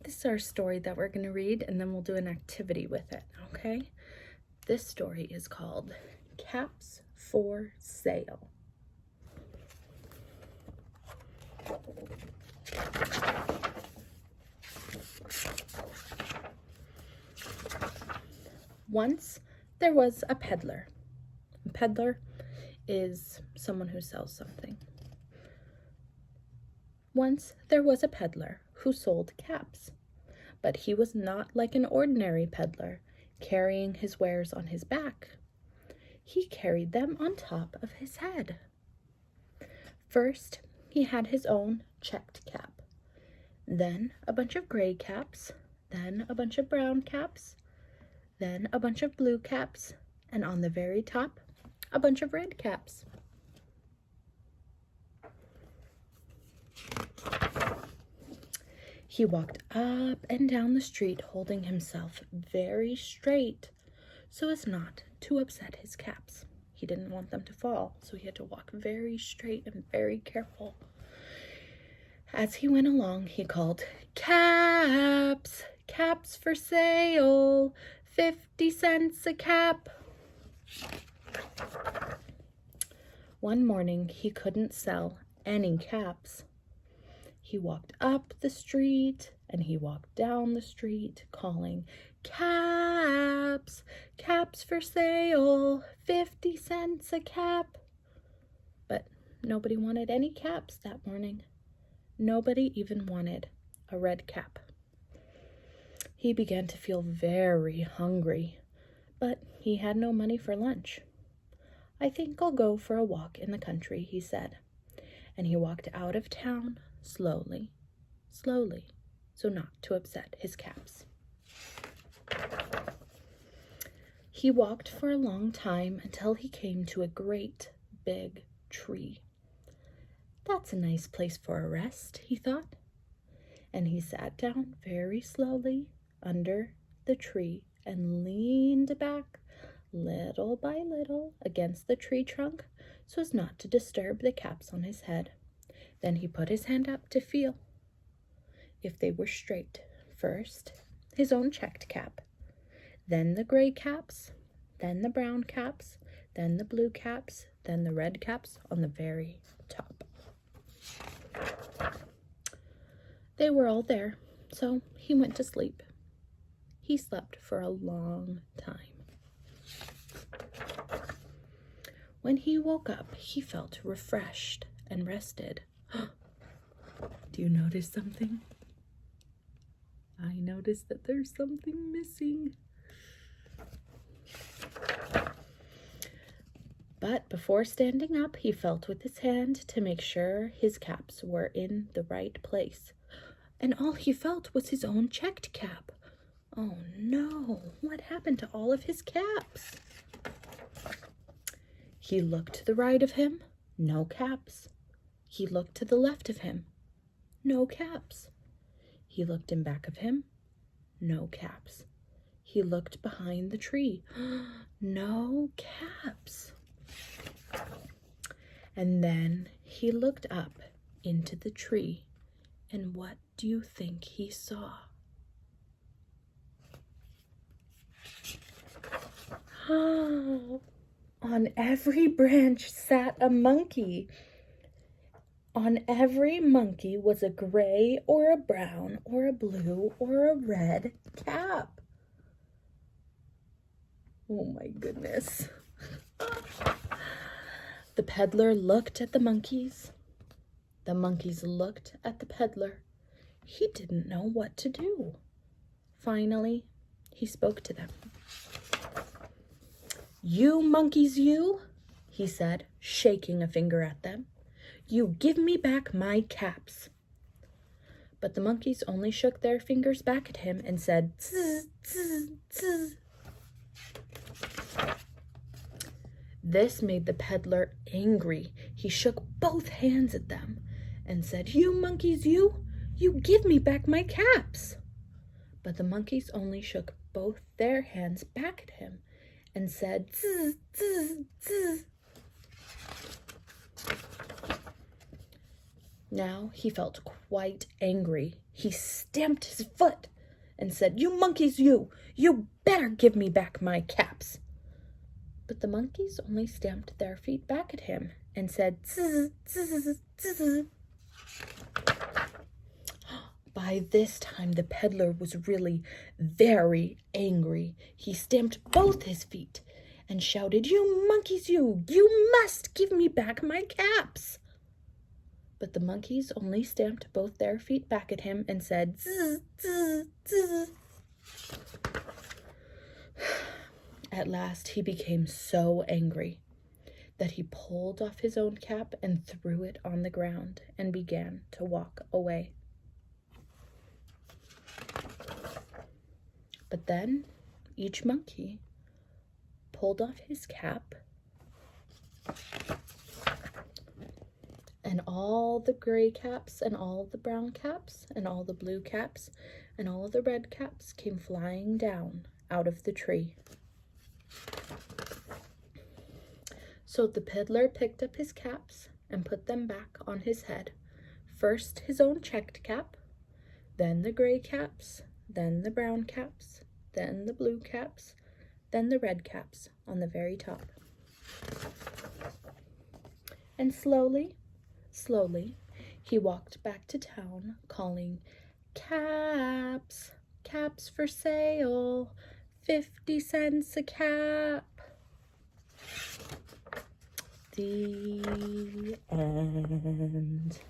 This is our story that we're going to read, and then we'll do an activity with it, okay? This story is called Caps for Sale. Once there was a peddler. A peddler is someone who sells something. Once there was a peddler who sold caps, but he was not like an ordinary peddler, carrying his wares on his back. He carried them on top of his head. First, he had his own checked cap, then a bunch of gray caps, then a bunch of brown caps, then a bunch of blue caps, and on the very top, a bunch of red caps. He walked up and down the street, holding himself very straight so as not to upset his caps. He didn't want them to fall, so he had to walk very straight and very careful. As he went along, he called, "Caps! Caps for sale! 50 cents a cap!" One morning, he couldn't sell any caps. He walked up the street and he walked down the street, calling, "Caps! Caps for sale! 50 cents a cap!" But nobody wanted any caps that morning. Nobody even wanted a red cap. He began to feel very hungry, but he had no money for lunch. "I think I'll go for a walk in the country," he said. And he walked out of town slowly, so not to upset his caps. He walked for a long time until he came to a great big tree. "That's a nice place for a rest," he thought. And he sat down very slowly under the tree and leaned back little by little against the tree trunk so as not to disturb the caps on his head. Then he put his hand up to feel if they were straight. First, his own checked cap, then the gray caps, then the brown caps, then the blue caps, then the red caps on the very top. They were all there, so he went to sleep. He slept for a long time. When he woke up, he felt refreshed and rested. Do you notice something? I noticed that there's something missing. But before standing up, he felt with his hand to make sure his caps were in the right place. And all he felt was his own checked cap. Oh no, what happened to all of his caps? He looked to the right of him, no caps. He looked to the left of him, no caps. He looked in back of him, no caps. He looked behind the tree, no caps. And then he looked up into the tree, and what do you think he saw? On every branch sat a monkey. On every monkey was a gray or a brown or a blue or a red cap. Oh my goodness. The peddler looked at the monkeys. The monkeys looked at the peddler. He didn't know what to do. Finally, he spoke to them. "You monkeys, you," he said, shaking a finger at them. "You give me back my caps." But the monkeys only shook their fingers back at him and said, "Zzz, zzz, zzz." This made the peddler angry. He shook both hands at them and said, "You monkeys, you give me back my caps." But the monkeys only shook both their hands back at him and said, "Zzz, zzz, zzz." Now he felt quite angry. He stamped his foot and said, "You monkeys, you better give me back my caps." But the monkeys only stamped their feet back at him and said, "Zzz, zzz, zzz." By this time, the peddler was really very angry. He stamped both his feet and shouted, "You monkeys, you must give me back my caps." But the monkeys only stamped both their feet back at him and said, "Zzz, zzz, zzz." At last, he became so angry that he pulled off his own cap and threw it on the ground and began to walk away. But then each monkey pulled off his cap, and all the gray caps and all the brown caps and all the blue caps and all of the red caps came flying down out of the tree. So the peddler picked up his caps and put them back on his head. First his own checked cap, then the gray caps, then the brown caps, then the blue caps, then the red caps on the very top. And slowly, he walked back to town calling, "Caps, caps for sale, 50 cents a cap." The end.